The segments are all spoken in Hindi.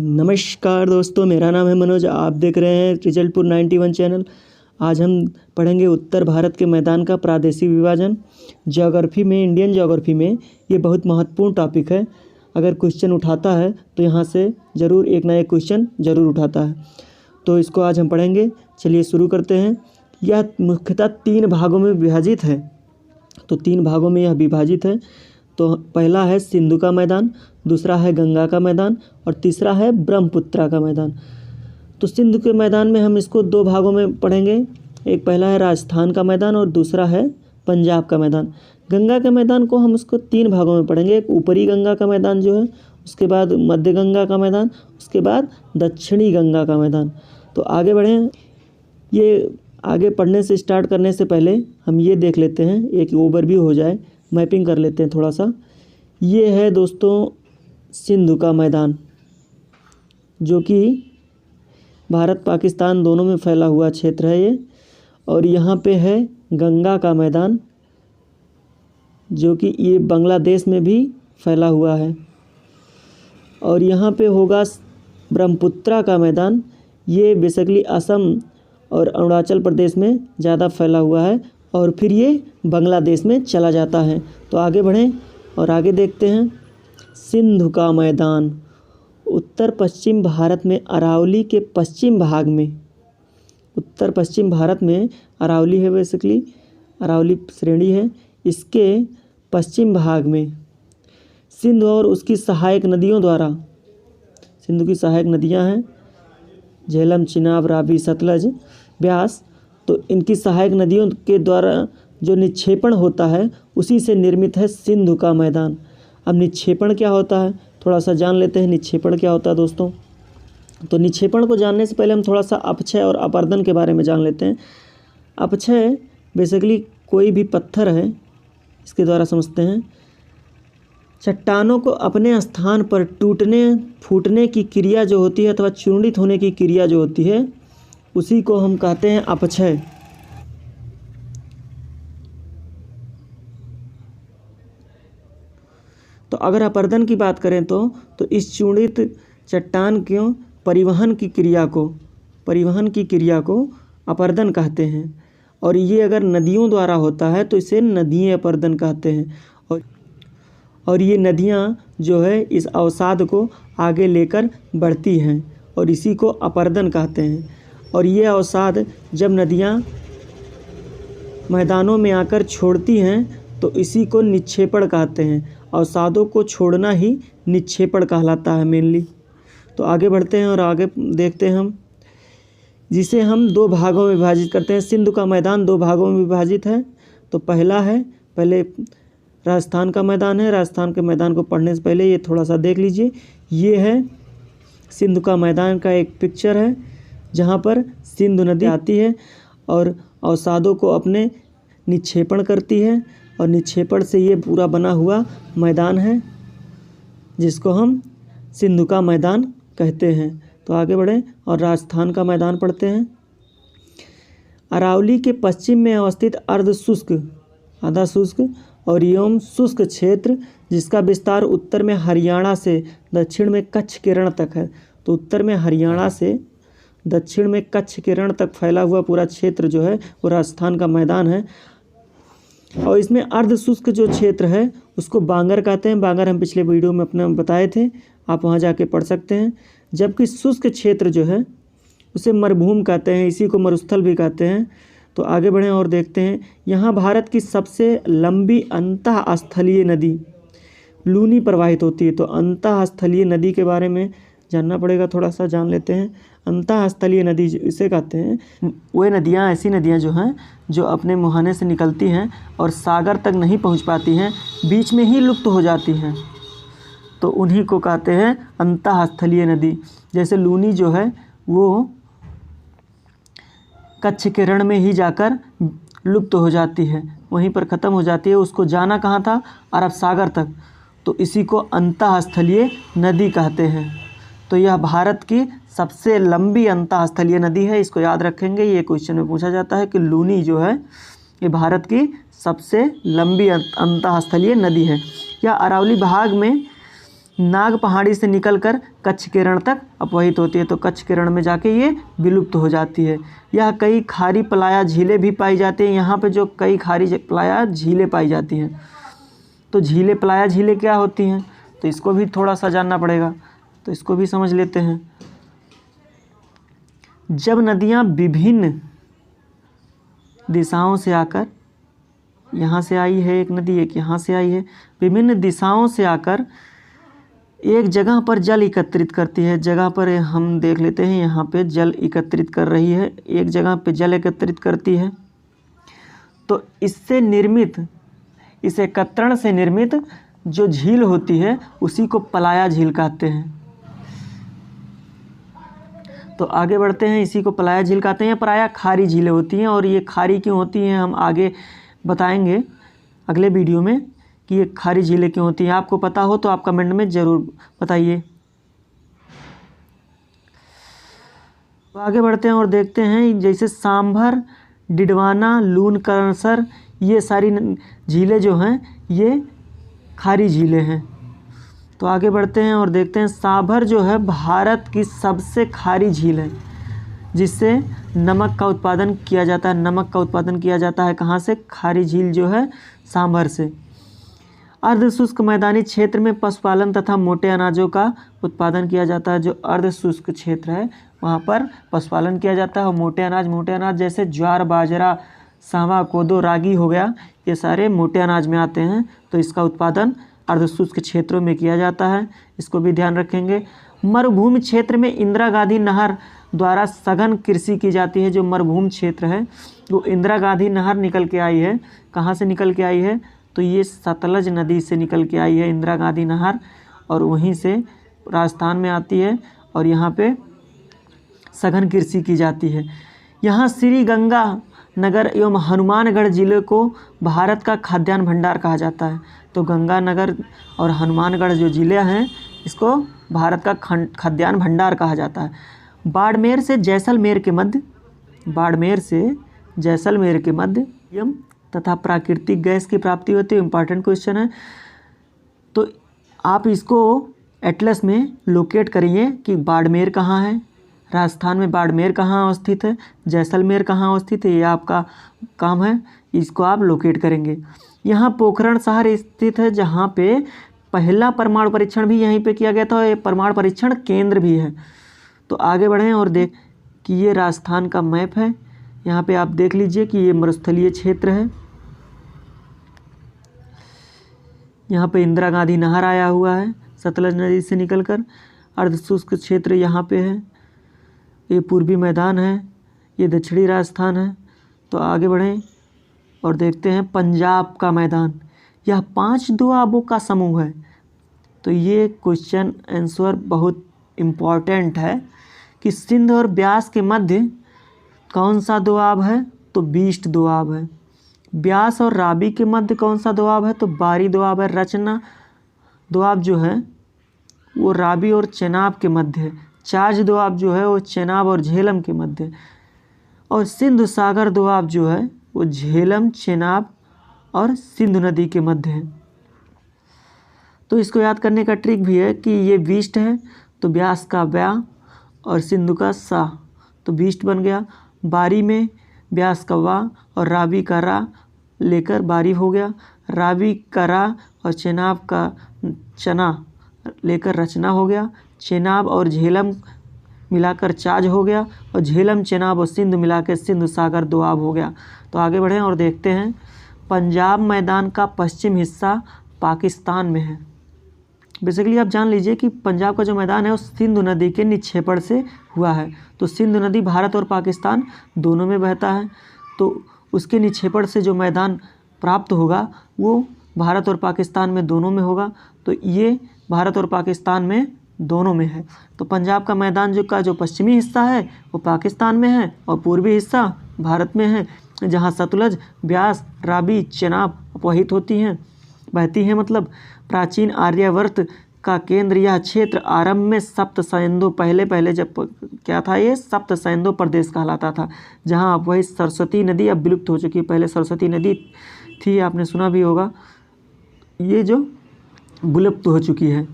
नमस्कार दोस्तों, मेरा नाम है मनोज। आप देख रहे हैं रिजल्टपुर 91 चैनल। आज हम पढ़ेंगे उत्तर भारत के मैदान का प्रादेशिक विभाजन। ज्योग्राफी में, इंडियन ज्योग्राफी में ये बहुत महत्वपूर्ण टॉपिक है। अगर क्वेश्चन उठाता है तो यहाँ से ज़रूर एक ना एक क्वेश्चन ज़रूर उठाता है, तो इसको आज हम पढ़ेंगे। चलिए शुरू करते हैं। यह मुख्यतः 3 भागों में विभाजित है। तो 3 भागों में यह विभाजित है। तो पहला है सिंधु का मैदान, दूसरा है गंगा का मैदान और तीसरा है ब्रह्मपुत्रा का मैदान। तो सिंधु के मैदान में हम इसको 2 भागों में पढ़ेंगे। एक पहला है राजस्थान का मैदान और दूसरा है पंजाब का मैदान। गंगा के मैदान को हम उसको 3 भागों में पढ़ेंगे। एक ऊपरी गंगा का मैदान जो है, उसके बाद मध्य गंगा का मैदान, उसके बाद दक्षिणी गंगा का मैदान। तो आगे बढ़ें। ये आगे पढ़ने से स्टार्ट करने से पहले हम ये देख लेते हैं, एक ओवरव्यू हो जाए, मैपिंग कर लेते हैं थोड़ा सा। ये है दोस्तों सिंधु का मैदान, जो कि भारत पाकिस्तान दोनों में फैला हुआ क्षेत्र है ये। और यहाँ पे है गंगा का मैदान, जो कि ये बांग्लादेश में भी फैला हुआ है। और यहाँ पे होगा ब्रह्मपुत्रा का मैदान। ये बेसिकली असम और अरुणाचल प्रदेश में ज़्यादा फैला हुआ है और फिर ये बांग्लादेश में चला जाता है। तो आगे बढ़ें और आगे देखते हैं। सिंधु का मैदान उत्तर पश्चिम भारत में अरावली के पश्चिम भाग में, उत्तर पश्चिम भारत में अरावली है, बेसिकली अरावली श्रेणी है, इसके पश्चिम भाग में सिंधु और उसकी सहायक नदियों द्वारा, सिंधु की सहायक नदियां हैं झेलम, चिनाब, रावी, सतलज, ब्यास। तो इनकी सहायक नदियों के द्वारा जो निक्षेपण होता है उसी से निर्मित है सिंधु का मैदान। अब निक्षेपण क्या होता है थोड़ा सा जान लेते हैं। निक्षेपण क्या होता है दोस्तों? तो निक्षेपण को जानने से पहले हम थोड़ा सा अपक्षय और अपरदन के बारे में जान लेते हैं। अपक्षय बेसिकली कोई भी पत्थर है, इसके द्वारा समझते हैं। चट्टानों को अपने स्थान पर टूटने फूटने की क्रिया जो होती है अथवा चूर्णित होने की क्रिया जो होती है, उसी को हम कहते हैं अपक्षय। तो अगर अपरदन की बात करें तो इस चूर्णित चट्टान के परिवहन की क्रिया को अपरदन कहते हैं। और ये अगर नदियों द्वारा होता है तो इसे नदीय अपरदन कहते हैं। और ये नदियाँ जो है इस अवसाद को आगे लेकर बढ़ती हैं और इसी को अपरदन कहते हैं। और ये अवसाद जब नदियाँ मैदानों में आकर छोड़ती हैं तो इसी को निक्षेपण कहते हैं। अवसादों को छोड़ना ही निक्षेपण कहलाता है मेनली। तो आगे बढ़ते हैं और आगे देखते हैं हम, जिसे हम 2 भागों में विभाजित करते हैं। सिंधु का मैदान 2 भागों में विभाजित है। तो पहले राजस्थान का मैदान है। राजस्थान के मैदान को पढ़ने से पहले ये थोड़ा सा देख लीजिए। ये है सिंधु का मैदान का एक पिक्चर है, जहाँ पर सिंधु नदी आती है और अवसादों को अपने निक्षेपण करती है और निक्षेपण से ये पूरा बना हुआ मैदान है, जिसको हम सिंधु का मैदान कहते हैं। तो आगे बढ़ें और राजस्थान का मैदान पढ़ते हैं। अरावली के पश्चिम में अवस्थित अर्ध शुष्क, आधा शुष्क और एवं शुष्क क्षेत्र, जिसका विस्तार उत्तर में हरियाणा से दक्षिण में कच्छ के रण तक है। तो उत्तर में हरियाणा से दक्षिण में कच्छ के रण तक फैला हुआ पूरा क्षेत्र जो है वो राजस्थान का मैदान है। और इसमें अर्ध शुष्क जो क्षेत्र है उसको बांगर कहते हैं। बांगर हम पिछले वीडियो में अपने बताए थे, आप वहाँ जाके पढ़ सकते हैं। जबकि शुष्क क्षेत्र जो है उसे मरुभूमि कहते हैं, इसी को मरुस्थल भी कहते हैं। तो आगे बढ़ें और देखते हैं। यहाँ भारत की सबसे लंबी अंतःस्थलीय नदी लूनी प्रवाहित होती है। तो अंतःस्थलीय नदी के बारे में जानना पड़ेगा, थोड़ा सा जान लेते हैं। अंतःस्थलीय नदी इसे कहते हैं वे नदियाँ, ऐसी नदियाँ जो हैं जो अपने मुहाने से निकलती हैं और सागर तक नहीं पहुँच पाती हैं, बीच में ही लुप्त हो जाती हैं, तो उन्हीं को कहते हैं अंतःस्थलीय नदी। जैसे लूनी जो है वो कच्छ के रण में ही जाकर लुप्त हो जाती है, वहीं पर ख़त्म हो जाती है। उसको जाना कहाँ था? अरब सागर तक। तो इसी को अंतःस्थलीय नदी कहते हैं। तो यह भारत की सबसे लंबी अंतःस्थलीय नदी है, इसको याद रखेंगे। ये क्वेश्चन में पूछा जाता है कि लूनी जो है ये भारत की सबसे लंबी अंतःस्थलीय नदी है। यह अरावली भाग में नाग पहाड़ी से निकलकर कच्छ के रण तक अपवहित होती है। तो कच्छ के रण में जाके ये विलुप्त हो जाती है। यह कई खारी पलाया झीलें भी पाई जाती हैं। यहाँ पे जो कई खारी पलाया झीलें पाई जाती हैं। तो झीलें पलाया झीलें क्या होती हैं, तो इसको भी थोड़ा सा जानना पड़ेगा, तो इसको भी समझ लेते हैं। जब नदियाँ विभिन्न दिशाओं से आकर, यहाँ से आई है एक नदी, एक यहाँ से आई है, विभिन्न दिशाओं से आकर एक जगह पर जल एकत्रित करती है। जगह पर हम देख लेते हैं, यहाँ पे जल एकत्रित कर रही है, एक जगह पे जल एकत्रित करती है। तो इससे निर्मित, इस एकत्रण से निर्मित जो झील होती है उसी को पलाया झील कहते हैं। तो आगे बढ़ते हैं, इसी को पलाया झील कहते हैं। प्रायः खारी झीलें होती हैं, और ये खारी क्यों होती हैं हम आगे बताएंगे अगले वीडियो में कि ये खारी झीलें क्यों होती हैं। आपको पता हो तो आप कमेंट में ज़रूर बताइए। तो आगे बढ़ते हैं और देखते हैं, जैसे सांभर, डिडवाना, लून करसर, ये सारी झीलें जो हैं ये खारी झीलें हैं। तो आगे बढ़ते हैं और देखते हैं, सांभर जो है भारत की सबसे खारी झील है, जिससे नमक का उत्पादन किया जाता है। नमक का उत्पादन किया जाता है कहाँ से? खारी झील जो है सांभर से। अर्धशुष्क मैदानी क्षेत्र में पशुपालन तथा मोटे अनाजों का उत्पादन किया जाता है। जो अर्धशुष्क क्षेत्र है वहाँ पर पशुपालन किया जाता है। और मोटे अनाज जैसे ज्वार, बाजरा, सांवा, कोदो, रागी हो गया, ये सारे मोटे अनाज में आते हैं। तो इसका उत्पादन अर्धशुष्क क्षेत्रों में किया जाता है, इसको भी ध्यान रखेंगे। मरुभूमि क्षेत्र में इंदिरा गांधी नहर द्वारा सघन कृषि की जाती है। जो मरुभूमि क्षेत्र है वो इंदिरा गांधी नहर निकल के आई है। कहाँ से निकल के आई है? तो ये सतलज नदी से निकल के आई है इंदिरा गांधी नहर, और वहीं से राजस्थान में आती है, और यहाँ पे सघन कृषि की जाती है। यहाँ श्री गंगा नगर एवं हनुमानगढ़ जिले को भारत का खाद्यान्न भंडार कहा जाता है। तो गंगानगर और हनुमानगढ़ जो जिले हैं इसको भारत का खाद्यान्न भंडार कहा जाता है। बाड़मेर से जैसलमेर के मध्य यम तथा प्राकृतिक गैस की प्राप्ति होती है। इम्पॉर्टेंट क्वेश्चन है। तो आप इसको एटलस में लोकेट करिए कि बाड़मेर कहाँ है, राजस्थान में बाड़मेर कहाँ अवस्थित है, जैसलमेर कहाँ अवस्थित है, ये आपका काम है, इसको आप लोकेट करेंगे। यहाँ पोखरण शहर स्थित है, जहाँ पे पहला परमाणु परीक्षण भी यहीं पे किया गया था, और ये परमाणु परीक्षण केंद्र भी है। तो आगे बढ़ें और देख कि ये राजस्थान का मैप है। यहाँ पे आप देख लीजिए कि ये मरुस्थलीय क्षेत्र है। यहाँ पे इंदिरा गांधी नहर आया हुआ है सतलज नदी से निकलकर। अर्धशुष्क क्षेत्र यहाँ पे है, ये पूर्वी मैदान है, ये दक्षिणी राजस्थान है। तो आगे बढ़ें और देखते हैं पंजाब का मैदान। यह 5 दोआबों का समूह है। तो ये क्वेश्चन आंसर बहुत इम्पॉर्टेंट है कि सिंध और ब्यास के मध्य कौन सा दोआब है? तो बीस्ट दोआब है। ब्यास और रावी के मध्य कौन सा दोआब है? तो बारी दोआब है। रचना दोआब जो है वो रावी और चेनाब के मध्य है। चाज दोआब जो है वो चेनाब और झेलम के मध्य है। और सिंधु सागर दोआब जो है वो झेलम, चेनाब और सिंधु नदी के मध्य है। तो इसको याद करने का ट्रिक भी है कि ये बीस्ट है, तो ब्यास का ब्या और सिंधु का सा, तो बीस्ट बन गया। बारी में ब्यास का वा और रावी का रा लेकर बारी हो गया। रावी का रा और चेनाब का चना लेकर रचना हो गया। चेनाब और झेलम मिलाकर चाज हो गया, और झेलम, चेनाब और सिंधु मिलाकर सिंधु सागर दोआब हो गया। तो आगे बढ़ें और देखते हैं, पंजाब मैदान का पश्चिम हिस्सा पाकिस्तान में है। बेसिकली आप जान लीजिए कि पंजाब का जो मैदान है वो सिंधु नदी के निक्षेपण से हुआ है। तो सिंधु नदी भारत और पाकिस्तान दोनों में बहता है, तो उसके निक्षेपण से जो मैदान प्राप्त होगा वो भारत और पाकिस्तान में दोनों में होगा। तो ये भारत और पाकिस्तान में दोनों में है। तो पंजाब का मैदान जो पश्चिमी हिस्सा है वो पाकिस्तान में है, और पूर्वी हिस्सा भारत में है, जहाँ सतलज, ब्यास, रावी, चेनाब अपवहित बहती हैं। मतलब प्राचीन आर्यावर्त का केंद्र यह क्षेत्र आरंभ में सप्त सैंधो, पहले जब क्या था, ये सप्त सैंधो प्रदेश कहलाता था, जहाँ अब वही सरस्वती नदी अब विलुप्त हो चुकी है। पहले सरस्वती नदी थी, आपने सुना भी होगा, ये जो विलुप्त हो चुकी है।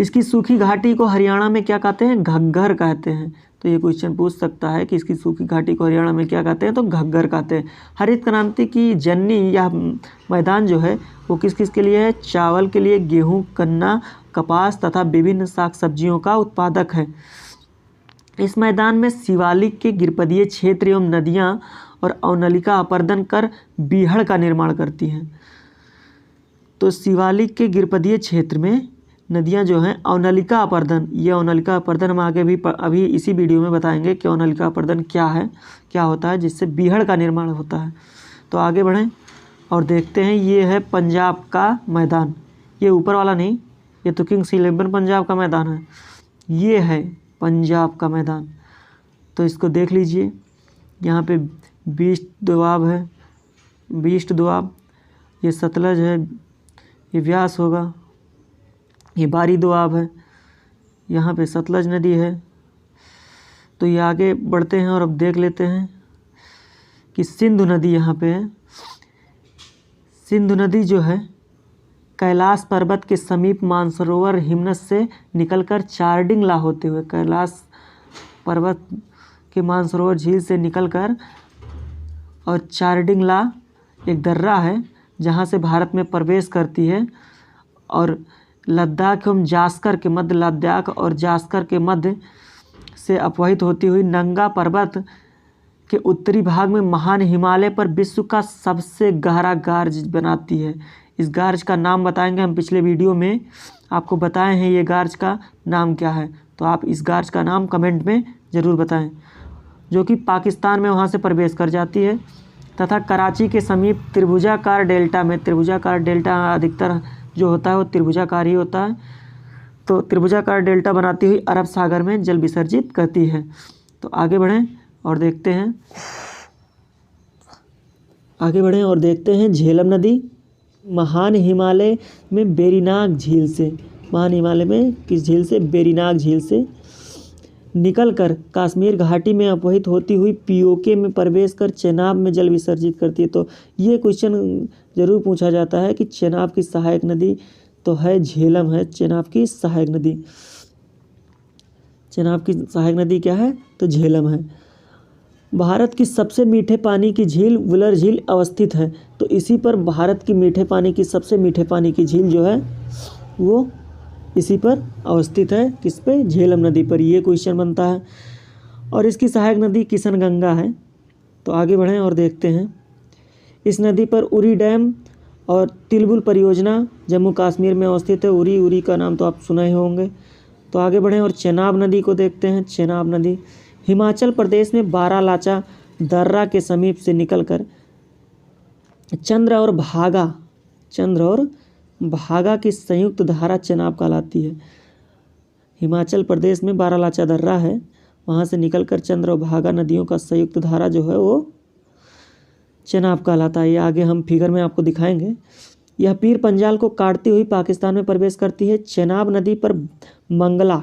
इसकी सूखी घाटी को हरियाणा में क्या कहते हैं? घग्गर कहते हैं। तो ये क्वेश्चन पूछ सकता है कि इसकी सूखी घाटी को हरियाणा में क्या कहते हैं? तो घग्गर कहते हैं। हरित क्रांति की जननी या मैदान जो है वो किस किस के लिए है? चावल के लिए, गेहूँ, गन्ना, कपास तथा विभिन्न साग सब्जियों का उत्पादक है। इस मैदान में शिवालिक के गिरपदीय क्षेत्र एवं नदियाँ और अवनलिका अपर्दन कर बीहड़ का निर्माण करती हैं। तो शिवालिक के गिरपदीय क्षेत्र में नदियाँ जो हैं अवनलिका अपर्दन, ये अवनलिका अपर्दन हम आगे भी अभी इसी वीडियो में बताएंगे कि अवनलिका अपर्दन क्या है, क्या होता है, जिससे बीहड़ का निर्माण होता है। तो आगे बढ़ें और देखते हैं। ये है पंजाब का मैदान, ये ऊपर वाला नहीं, ये तो किंग्स 11 पंजाब का मैदान है। ये है पंजाब का मैदान, तो इसको देख लीजिए। यहाँ पे 20 दोआब है, 20 दोआब, ये सतलज है, ये व्यास होगा, ये बारी दोआब है, यहाँ पे सतलज नदी है। तो ये आगे बढ़ते हैं और अब देख लेते हैं कि सिंधु नदी यहाँ पे है। सिंधु नदी जो है कैलाश पर्वत के समीप मानसरोवर हिमनद से निकलकर चारडिंगला होते हुए, कैलाश पर्वत के मानसरोवर झील से निकलकर और चारडिंगला एक दर्रा है जहाँ से भारत में प्रवेश करती है और लद्दाख एवं जास्कर के मध्य, लद्दाख और जास्कर के मध्य से अपवहित होती हुई नंगा पर्वत के उत्तरी भाग में महान हिमालय पर विश्व का सबसे गहरा गार्ज बनाती है। इस गार्ज का नाम बताएंगे हम, पिछले वीडियो में आपको बताए हैं ये गार्ज का नाम क्या है। तो आप इस गार्ज का नाम कमेंट में ज़रूर बताएं, जो कि पाकिस्तान में वहाँ से प्रवेश कर जाती है तथा कराची के समीप त्रिभुजाकार डेल्टा में, त्रिभुजाकार डेल्टा अधिकतर जो होता है वो त्रिभुजाकार ही होता है, तो त्रिभुजाकार डेल्टा बनाती हुई अरब सागर में जल विसर्जित करती है। तो आगे बढ़ें और देखते हैं, आगे बढ़ें और देखते हैं झेलम नदी महान हिमालय में बेरीनाग झील से, महान हिमालय में किस झील से? बेरीनाग झील से निकलकर कश्मीर घाटी में अपवहित होती हुई पीओके में प्रवेश कर चेनाब में जल विसर्जित करती है। तो ये क्वेश्चन ज़रूर पूछा जाता है कि चेनाब की सहायक नदी तो है झेलम है, चेनाब की सहायक नदी, चेनाब की सहायक नदी क्या है? तो झेलम है। भारत की सबसे मीठे पानी की झील वुलर झील अवस्थित है। तो इसी पर भारत की मीठे पानी की सबसे मीठे पानी की झील जो है वो इसी पर अवस्थित है, किस पे? झेलम नदी पर। ये क्वेश्चन बनता है। और इसकी सहायक नदी किशनगंगा है। तो आगे बढ़ें और देखते हैं। इस नदी पर उरी डैम और तिलबुल परियोजना जम्मू कश्मीर में अवस्थित है। उरी का नाम तो आप सुने ही होंगे। तो आगे बढ़ें और चेनाब नदी को देखते हैं। चेनाब नदी हिमाचल प्रदेश में बारालाचा दर्रा के समीप से निकलकर चंद्र और भागा की संयुक्त धारा चेनाब कहलाती है। हिमाचल प्रदेश में बारालाचा दर्रा है, वहाँ से निकलकर चंद्र और भागा नदियों का संयुक्त धारा जो है वो चेनाब कहलाता है। ये आगे हम फिगर में आपको दिखाएंगे। यह पीर पंजाल को काटती हुई पाकिस्तान में प्रवेश करती है। चेनाब नदी पर मंगला,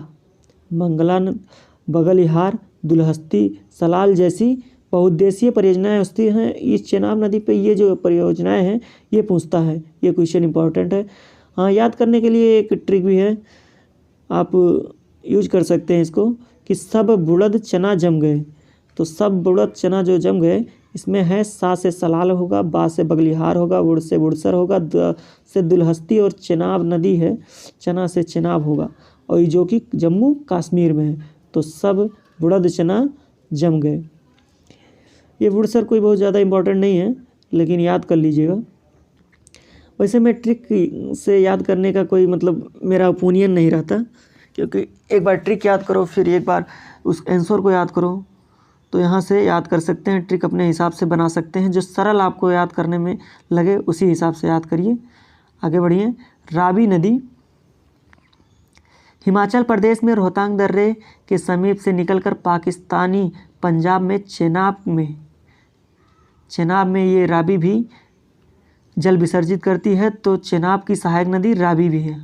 बगलिहार, दुलहस्ती, सलाल जैसी बहुउद्देशीय परियोजनाएं स्थित हैं। इस चेनाब नदी पे ये जो परियोजनाएं हैं ये पूछता है, ये क्वेश्चन इंपॉर्टेंट है। हाँ, याद करने के लिए एक ट्रिक भी है, आप यूज कर सकते हैं इसको कि सब बुड़द चना जम गए। तो सब बुड़द चना जो जम गए इसमें है सा से सलाल होगा, बा से बगलिहार होगा, वुड़ से वुड़सर होगा, द से दुलहस्ती और चेनाब नदी है, चना से चेनाब होगा, और जो कि जम्मू कश्मीर में है। तो सब बुड़द चना जम गए। ये वुड़सर कोई बहुत ज़्यादा इम्पोर्टेंट नहीं है, लेकिन याद कर लीजिएगा। वैसे मैं ट्रिक से याद करने का कोई मतलब मेरा ओपिनियन नहीं रहता, क्योंकि एक बार ट्रिक याद करो फिर एक बार उस आंसर को याद करो, तो यहाँ से याद कर सकते हैं। ट्रिक अपने हिसाब से बना सकते हैं, जो सरल आपको याद करने में लगे उसी हिसाब से याद करिए। आगे बढ़िए। रावी नदी हिमाचल प्रदेश में रोहतांग दर्रे के समीप से निकलकर पाकिस्तानी पंजाब में चेनाब में ये रावी भी जल विसर्जित करती है। तो चेनाब की सहायक नदी रावी भी है।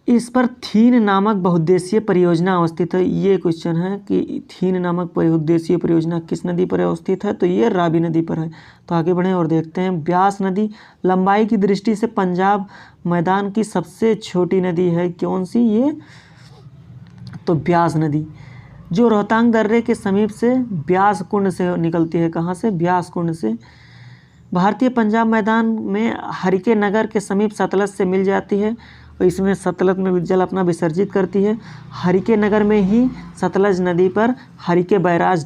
इस पर थीन नामक बहुउद्देशीय परियोजना अवस्थित है। ये क्वेश्चन है कि थीन नामक बहुउद्देशीय परियोजना किस नदी पर अवस्थित है, तो ये रावी नदी पर है। तो आगे बढ़ें और देखते हैं। ब्यास नदी लंबाई की दृष्टि से पंजाब मैदान की सबसे छोटी नदी है। कौन सी ये, तो ब्यास नदी, जो रोहतांग दर्रे के समीप से ब्यास कुंड से निकलती है। कहाँ से, ब्यास कुंड से। भारतीय पंजाब मैदान में हरिके नगर के समीप सतलज से मिल जाती है और इसमें सतलज में जल अपना विसर्जित करती है। हरिके नगर में ही सतलज नदी पर हरिके बैराज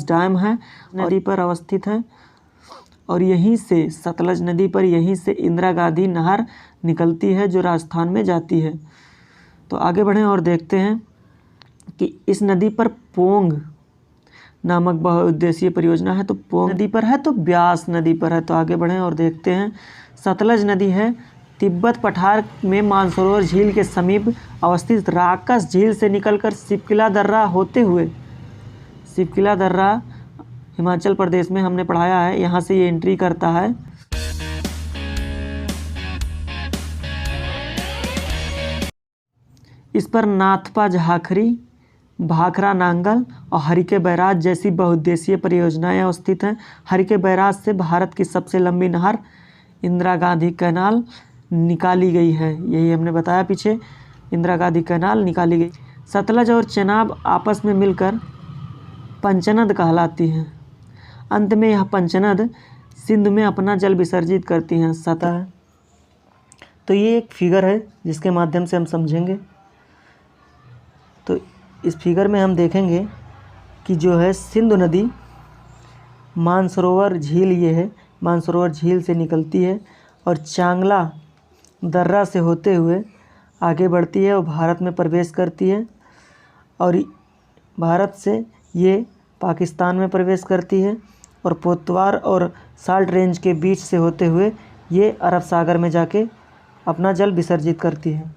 डैम है, नदी पर अवस्थित है। और यहीं से सतलज नदी पर यहीं से इंदिरा गांधी नहर निकलती है जो राजस्थान में जाती है। तो आगे बढ़ें और देखते हैं कि इस नदी पर पोंग नामक बहुउद्देशीय परियोजना है। तो पोंग नदी पर है, तो ब्यास नदी पर है। तो आगे बढ़ें और देखते हैं। सतलज नदी है तिब्बत पठार में मानसरोवर झील के समीप अवस्थित राकस झील से निकलकर शिवकिला दर्रा होते हुए, शिवकिला दर्रा हिमाचल प्रदेश में हमने पढ़ाया है, यहाँ से ये एंट्री करता है। इस पर नाथपा झाखरी, भाखरा नांगल और हरिके बैराज जैसी बहुउद्देशीय परियोजनाएं अवस्थित हैं। हरिके बैराज से भारत की सबसे लंबी नहर इंदिरा गांधी कैनाल निकाली गई है। यही हमने बताया पीछे, इंदिरा गांधी कैनाल निकाली गई। सतलज और चेनाब आपस में मिलकर पंचनद कहलाती हैं। अंत में यह पंचनद सिंध में अपना जल विसर्जित करती हैं। सतह, तो ये एक फिगर है जिसके माध्यम से हम समझेंगे। तो इस फिगर में हम देखेंगे कि जो है सिंधु नदी मानसरोवर झील, ये है मानसरोवर झील से निकलती है और चांगला दर्रा से होते हुए आगे बढ़ती है और भारत में प्रवेश करती है। और भारत से ये पाकिस्तान में प्रवेश करती है और पोतवार और साल्ट रेंज के बीच से होते हुए ये अरब सागर में जाके अपना जल विसर्जित करती है।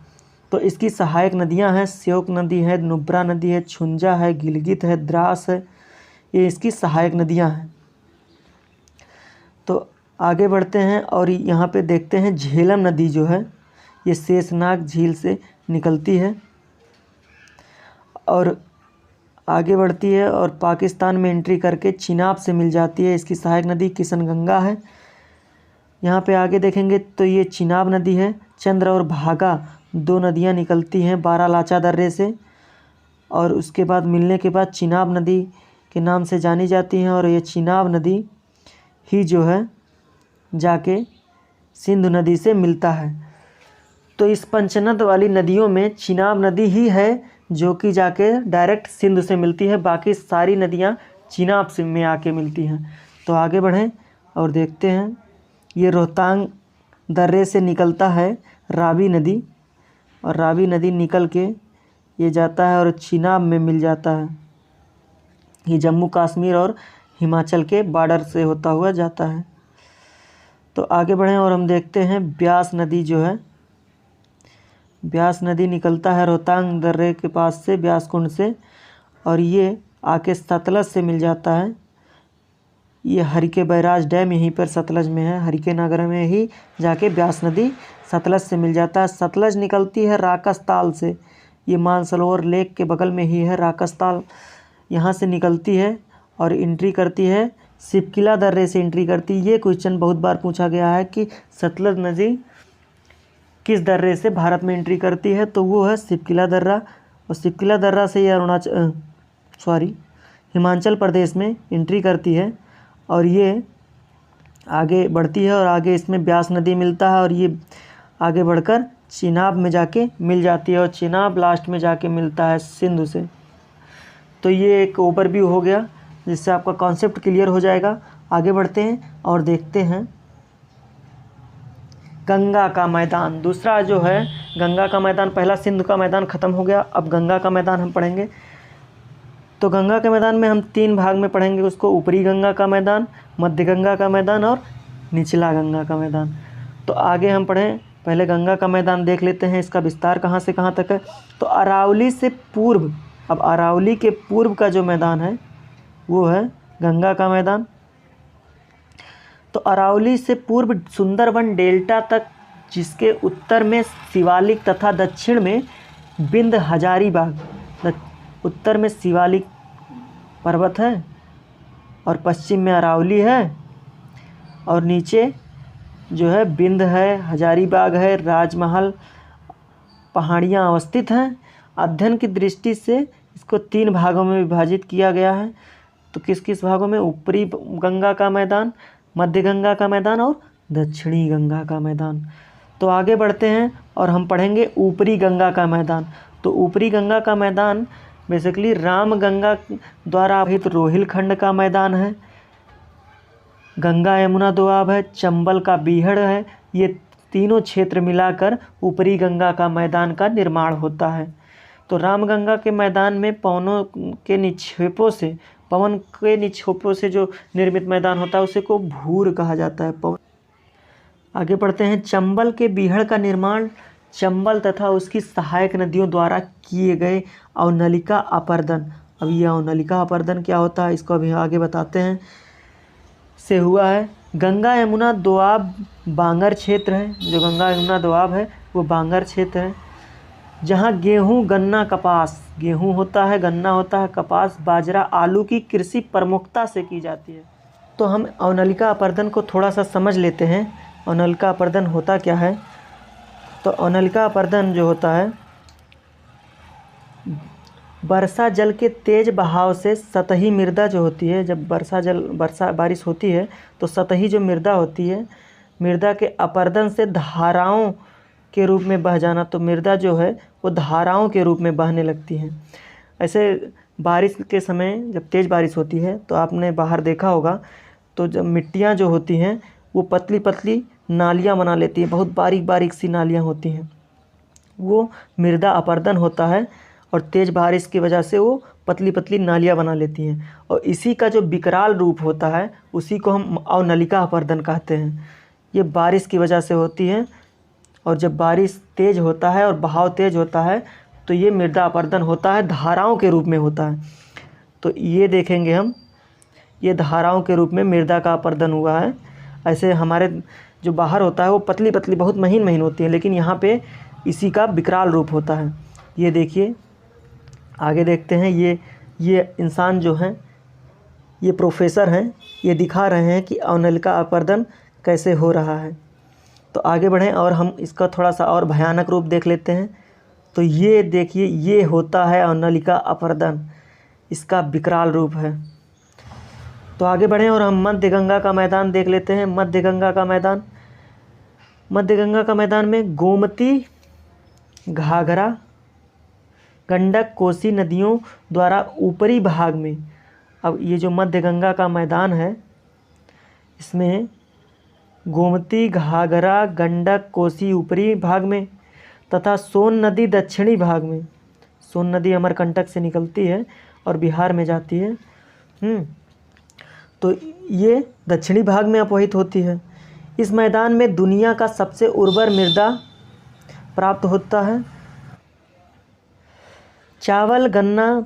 तो इसकी सहायक नदियां हैं, श्योक नदी है, नुब्रा नदी है, छुंजा है, गिलगित है, द्रास है, ये इसकी सहायक नदियां हैं। तो आगे बढ़ते हैं और यहाँ पे देखते हैं झेलम नदी जो है ये शेषनाग झील से निकलती है और आगे बढ़ती है और पाकिस्तान में एंट्री करके चिनाब से मिल जाती है। इसकी सहायक नदी किशनगंगा है। यहाँ पे आगे देखेंगे तो ये चिनाब नदी है। चंद्र और भागा दो नदियाँ निकलती हैं बारालाचा दर्रे से और उसके बाद मिलने के बाद चिनाब नदी के नाम से जानी जाती हैं। और ये चिनाब नदी ही जो है जाके सिंधु नदी से मिलता है। तो इस पंचनद वाली नदियों में चिनाब नदी ही है जो कि जाके डायरेक्ट सिंधु से मिलती है, बाकी सारी नदियाँ चिनाब से में आके मिलती हैं। तो आगे बढ़ें और देखते हैं। ये रोहतांग दर्रे से निकलता है रावी नदी और रावी नदी निकल के ये जाता है और चिनाब में मिल जाता है। ये जम्मू कश्मीर और हिमाचल के बॉर्डर से होता हुआ जाता है। तो आगे बढ़ें और हम देखते हैं ब्यास नदी जो है, ब्यास नदी निकलता है रोहतांग दर्रे के पास से, ब्यास कुंड से, और ये आके सतलज से मिल जाता है। ये हरिके बैराज डैम यहीं पर सतलज में है, हरिके नगर में ही जाके ब्यास नदी सतलज से मिल जाता है। सतलज निकलती है राकसताल से, ये मानसरोवर लेक के बगल में ही है राकसताल, यहाँ से निकलती है और एंट्री करती है शिवकिला दर्रे से एंट्री करती है। ये क्वेश्चन बहुत बार पूछा गया है कि सतलज नदी किस दर्रे से भारत में एंट्री करती है, तो वो है शिवकिला दर्रा। और शिवकिला दर्रा से ये हिमाचल प्रदेश में एंट्री करती है और ये आगे बढ़ती है और आगे इसमें ब्यास नदी मिलता है और ये आगे बढ़कर चिनाब में जाके मिल जाती है और चिनाब लास्ट में जाके मिलता है सिंधु से। तो ये एक ओवरव्यू हो गया जिससे आपका कॉन्सेप्ट क्लियर हो जाएगा। आगे बढ़ते हैं और देखते हैं गंगा का मैदान। दूसरा जो है गंगा का मैदान, पहला सिंधु का मैदान ख़त्म हो गया, अब गंगा का मैदान हम पढ़ेंगे। तो गंगा के मैदान में हम 3 भाग में पढ़ेंगे उसको, ऊपरी गंगा का मैदान, मध्य गंगा का मैदान और निचला गंगा का मैदान। तो आगे हम पढ़ें, पहले गंगा का मैदान देख लेते हैं, इसका विस्तार कहाँ से कहाँ तक है। तो अरावली से पूर्व, अब अरावली के पूर्व का जो मैदान है वो है गंगा का मैदान। तो अरावली से पूर्व सुंदरबन डेल्टा तक जिसके उत्तर में शिवालिक तथा दक्षिण में बिंद हजारीबाग। उत्तर में शिवालिक पर्वत है और पश्चिम में अरावली है और नीचे जो है बिंद है, हजारीबाग है, राजमहल पहाड़ियाँ अवस्थित हैं। अध्ययन की दृष्टि से इसको 3 भागों में विभाजित किया गया है। तो किस किस भागों में? ऊपरी गंगा का मैदान, मध्य गंगा का मैदान और दक्षिणी गंगा का मैदान। तो आगे बढ़ते हैं और हम पढ़ेंगे ऊपरी गंगा का मैदान। तो ऊपरी गंगा का मैदान बेसिकली रामगंगा द्वारा आवित रोहिलखंड का मैदान है, गंगा यमुना दोआब है, चंबल का बीहड़ है। ये तीनों क्षेत्र मिलाकर ऊपरी गंगा का मैदान का निर्माण होता है। तो रामगंगा के मैदान में पवन के निक्षेपों से जो निर्मित मैदान होता है उसे को भूर कहा जाता है। पवन। आगे बढ़ते हैं। चंबल के बीहड़ का निर्माण चंबल तथा उसकी सहायक नदियों द्वारा किए गए अवनलिका अपर्दन। अब ये अवनलिका अपर्दन क्या होता है इसको अभी आगे बताते हैं। से हुआ है। गंगा यमुना दोआब बांगर क्षेत्र है। जो गंगा यमुना दोआब है वो बांगर क्षेत्र है, जहाँ गेहूँ, गन्ना, कपास, गेहूँ होता है, गन्ना होता है, कपास, बाजरा, आलू की कृषि प्रमुखता से की जाती है। तो हम अवनलिका अपर्दन को थोड़ा सा समझ लेते हैं। अवनलिका अपर्दन होता क्या है? तो अवनलिका अपर्दन जो होता है, वर्षा जल के तेज बहाव से सतही मृदा जो होती है, जब बारिश होती है तो सतही जो मृदा होती है, मृदा के अपर्दन से धाराओं के रूप में बह जाना। तो मृदा जो है वो धाराओं के रूप में बहने लगती है। ऐसे बारिश के समय जब तेज़ बारिश होती है तो आपने बाहर देखा होगा, तो जब मिट्टियाँ जो होती हैं वो पतली पतली नालियाँ बना लेती हैं, बहुत बारीक बारीक सी नालियाँ होती हैं, वो मृदा अपर्दन होता है। और तेज़ बारिश की वजह से वो पतली पतली नालियाँ बना लेती हैं, और इसी का जो विकराल रूप होता है उसी को हम अवनलिका अपर्दन कहते हैं। ये बारिश की वजह से होती है, और जब बारिश तेज़ होता है और बहाव तेज़ होता है तो ये मृदा अपर्दन होता है, धाराओं के रूप में होता है। तो ये देखेंगे हम, ये धाराओं के रूप में मृदा का अपर्दन हुआ है। ऐसे हमारे जो बाहर होता है वो पतली पतली बहुत महीन महीन होती है, लेकिन यहाँ पे इसी का विकराल रूप होता है। ये देखिए, आगे देखते हैं। ये इंसान जो हैं, ये प्रोफेसर हैं, ये दिखा रहे हैं कि अवनलिका अपर्दन कैसे हो रहा है। तो आगे बढ़ें और हम इसका थोड़ा सा और भयानक रूप देख लेते हैं। तो ये देखिए, ये होता है अवनलिका अपर्दन, इसका विकराल रूप है। तो आगे बढ़ें और हम मध्य गंगा का मैदान देख लेते हैं। मध्य गंगा का मैदान में गोमती, घाघरा, गंडक, कोसी नदियों द्वारा ऊपरी भाग में, अब ये जो मध्य गंगा का मैदान है इसमें गोमती, घाघरा, गंडक, कोसी ऊपरी भाग में तथा सोन नदी दक्षिणी भाग में। सोन नदी अमरकंटक से निकलती है और बिहार में जाती है। तो ये दक्षिणी भाग में अपवहित होती है। इस मैदान में दुनिया का सबसे उर्वर मृदा प्राप्त होता है। चावल, गन्ना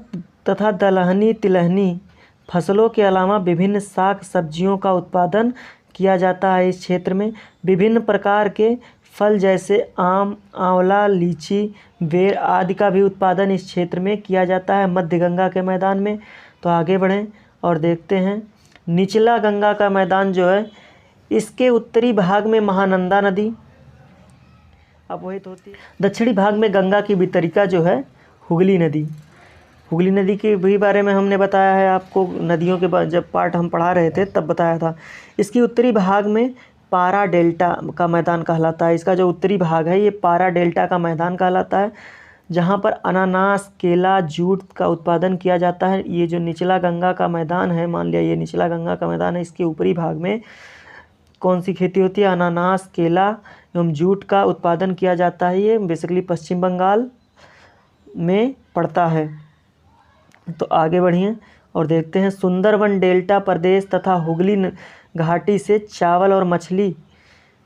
तथा दलहनी, तिलहनी फसलों के अलावा विभिन्न शाक सब्जियों का उत्पादन किया जाता है। इस क्षेत्र में विभिन्न प्रकार के फल जैसे आम, आंवला, लीची, बेर आदि का भी उत्पादन इस क्षेत्र में किया जाता है, मध्य गंगा के मैदान में। तो आगे बढ़ें और देखते हैं। निचला गंगा का मैदान जो है, इसके उत्तरी भाग में महानंदा नदी अपवहित होती है। दक्षिणी भाग में गंगा की वितरिका जो है हुगली नदी के भी बारे में हमने बताया है आपको, नदियों के जब पार्ट हम पढ़ा रहे थे तब बताया था। इसकी उत्तरी भाग में पारा डेल्टा का मैदान कहलाता है। इसका जो उत्तरी भाग है ये पारा डेल्टा का मैदान कहलाता है, जहाँ पर अनानास, केला, जूट का उत्पादन किया जाता है। ये जो निचला गंगा का मैदान है, मान लिया ये निचला गंगा का मैदान है, इसके ऊपरी भाग में कौन सी खेती होती है? अनानास, केला एवं जूट का उत्पादन किया जाता है। ये बेसिकली पश्चिम बंगाल में पड़ता है। तो आगे बढ़िए और देखते हैं। सुंदरबन डेल्टा प्रदेश तथा हुगली घाटी से चावल और मछली,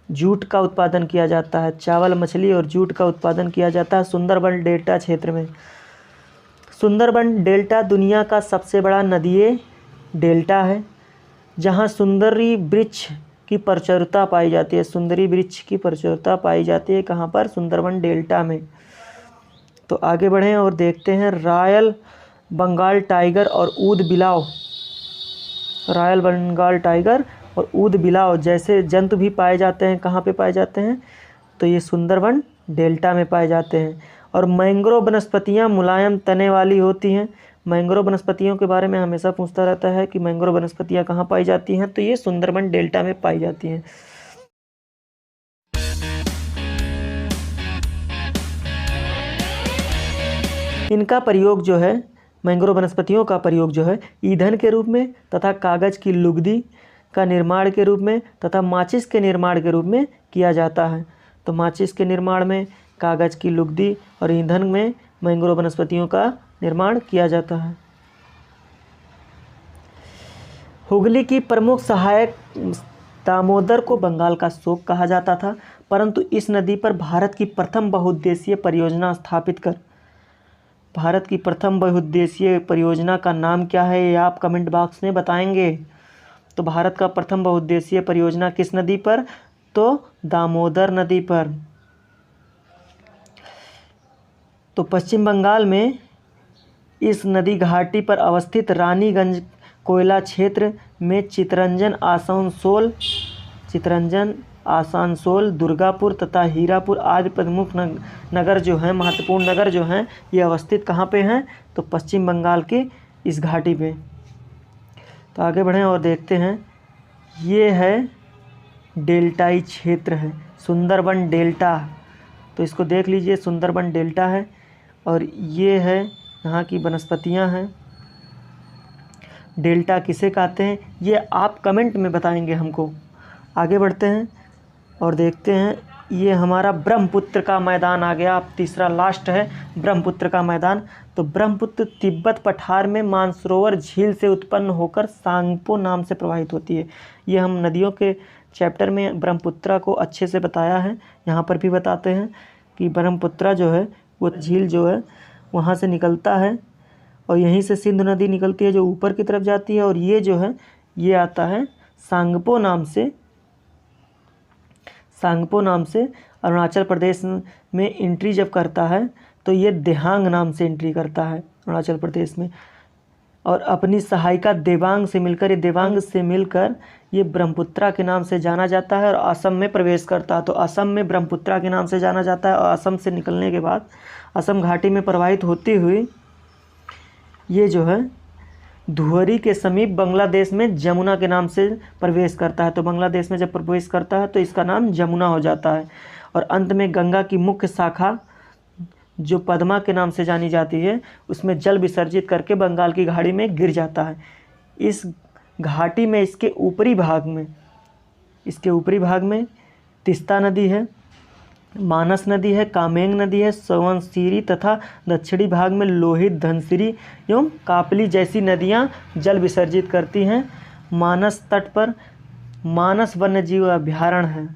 जूट का उत्पादन किया जाता है। चावल, मछली और जूट का उत्पादन किया जाता है सुंदरबन डेल्टा क्षेत्र में। सुंदरबन डेल्टा दुनिया का सबसे बड़ा नदीय डेल्टा है, जहाँ सुंदरी वृक्ष की प्रचुरता पाई जाती है। सुंदरी वृक्ष की प्रचुरता पाई जाती है कहाँ पर? सुंदरबन डेल्टा में। तो आगे बढ़ें और देखते हैं रॉयल बंगाल टाइगर और ऊद बिलाव। रॉयल बंगाल टाइगर और ऊद बिलाव जैसे जंतु भी पाए जाते हैं, कहाँ पे पाए जाते हैं? तो ये सुंदरबन डेल्टा में पाए जाते हैं। और मैंग्रोव वनस्पतियाँ मुलायम तने वाली होती हैं। मैंग्रोव वनस्पतियों के बारे में हमेशा पूछता रहता है कि मैंग्रोव वनस्पतियाँ कहाँ पाई जाती हैं? तो ये सुंदरबन डेल्टा में पाई जाती हैं। इनका प्रयोग जो है, मैंग्रोव वनस्पतियों का प्रयोग जो है ईंधन के रूप में तथा कागज़ की लुगदी का निर्माण के रूप में तथा माचिस के निर्माण के रूप में किया जाता है। तो माचिस के निर्माण में, कागज़ की लुगदी और ईंधन में मैंग्रोव वनस्पतियों का निर्माण किया जाता है। हुगली की प्रमुख सहायक दामोदर को बंगाल का शोक कहा जाता था, परंतु इस नदी पर भारत की प्रथम बहुउद्देशीय परियोजना स्थापित कर। भारत की प्रथम बहुउद्देशीय परियोजना का नाम क्या है, ये आप कमेंट बॉक्स में बताएंगे। तो भारत का प्रथम बहुउद्देशीय परियोजना किस नदी पर? तो दामोदर नदी पर। तो पश्चिम बंगाल में इस नदी घाटी पर अवस्थित रानीगंज कोयला क्षेत्र में चितरंजन, आसानसोल, दुर्गापुर तथा हीरापुर आदि प्रमुख नगर जो हैं, महत्वपूर्ण नगर जो हैं, ये अवस्थित कहाँ पे हैं? तो पश्चिम बंगाल की इस घाटी पे। तो आगे बढ़ें और देखते हैं, ये है डेल्टाई क्षेत्र है, सुंदरबन डेल्टा। तो इसको देख लीजिए, सुंदरबन डेल्टा है और ये है यहाँ की वनस्पतियाँ हैं। डेल्टा किसे कहते हैं ये आप कमेंट में बताएंगे हमको। आगे बढ़ते हैं और देखते हैं, ये हमारा ब्रह्मपुत्र का मैदान आ गया। अब तीसरा लास्ट है ब्रह्मपुत्र का मैदान। तो ब्रह्मपुत्र तिब्बत पठार में मानसरोवर झील से उत्पन्न होकर सांगपो नाम से प्रवाहित होती है। ये हम नदियों के चैप्टर में ब्रह्मपुत्र को अच्छे से बताया है, यहाँ पर भी बताते हैं कि ब्रह्मपुत्र जो है वो झील जो है वहाँ से निकलता है और यहीं से सिंधु नदी निकलती है जो ऊपर की तरफ जाती है। और ये जो है ये आता है सांगपो नाम से अरुणाचल प्रदेश में एंट्री जब करता है तो ये देहांग नाम से एंट्री करता है अरुणाचल प्रदेश में। और अपनी सहायिका देवांग से मिलकर ये ब्रह्मपुत्र के नाम से जाना जाता है और असम में प्रवेश करता है। तो असम में ब्रह्मपुत्र के नाम से जाना जाता है और असम से निकलने के बाद असम घाटी में प्रवाहित होती हुई ये जो है धुवरी के समीप बांग्लादेश में जमुना के नाम से प्रवेश करता है। तो बांग्लादेश में जब प्रवेश करता है तो इसका नाम जमुना हो जाता है। और अंत में गंगा की मुख्य शाखा जो पद्मा के नाम से जानी जाती है उसमें जल विसर्जित करके बंगाल की खाड़ी में गिर जाता है। इस घाटी में इसके ऊपरी भाग में तिस्ता नदी है, मानस नदी है, कामेंग नदी है, सोवनसिरी तथा दक्षिणी भाग में लोहित, धनसिरी एवं कापली जैसी नदियां जल विसर्जित करती हैं। मानस तट पर मानस वन्यजीव अभयारण्य है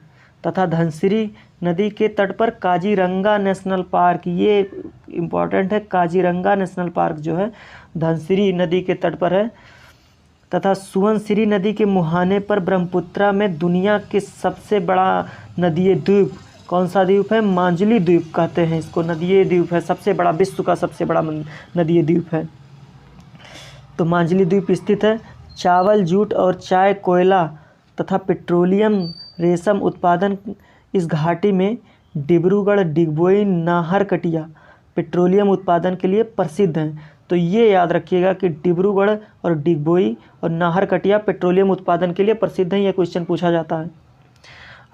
तथा धनसिरी नदी के तट पर काजीरंगा नेशनल पार्क, ये इम्पोर्टेंट है, काजीरंगा नेशनल पार्क जो है धनसिरी नदी के तट पर है। तथा सुवनसिरी नदी के मुहाने पर ब्रह्मपुत्र में दुनिया के सबसे बड़ा नदीय द्वीप, कौन सा द्वीप है? मांजुली द्वीप कहते हैं इसको, नदीय द्वीप है, सबसे बड़ा, विश्व का सबसे बड़ा नदीय द्वीप है। तो मांजुली द्वीप स्थित है। चावल, जूट और चाय, कोयला तथा पेट्रोलियम रेशम उत्पादन इस घाटी में डिब्रूगढ़, डिगबोई, नाहरकटिया पेट्रोलियम उत्पादन के लिए प्रसिद्ध हैं। तो ये याद रखिएगा कि डिब्रूगढ़ और डिगबोई और नाहरकटिया पेट्रोलियम उत्पादन के लिए प्रसिद्ध हैं, यह क्वेश्चन पूछा जाता है।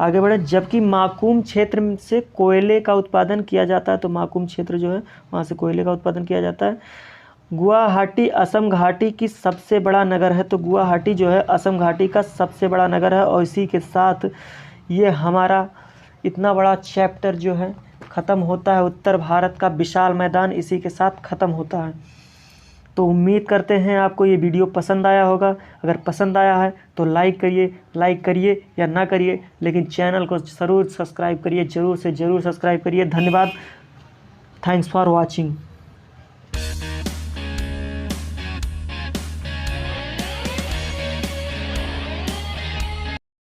आगे बढ़े, जबकि माकुम क्षेत्र से कोयले का उत्पादन किया जाता है। तो माकुम क्षेत्र जो है वहाँ से कोयले का उत्पादन किया जाता है। गुवाहाटी असम घाटी की सबसे बड़ा नगर है। तो गुवाहाटी जो है असम घाटी का सबसे बड़ा नगर है। और इसी के साथ ये हमारा इतना बड़ा चैप्टर जो है ख़त्म होता है। उत्तर भारत का विशाल मैदान इसी के साथ ख़त्म होता है। तो उम्मीद करते हैं आपको ये वीडियो पसंद आया होगा। अगर पसंद आया है तो लाइक करिए या ना करिए, लेकिन चैनल को ज़रूर सब्सक्राइब करिए, ज़रूर से ज़रूर सब्सक्राइब करिए। धन्यवाद। Thanks for watching.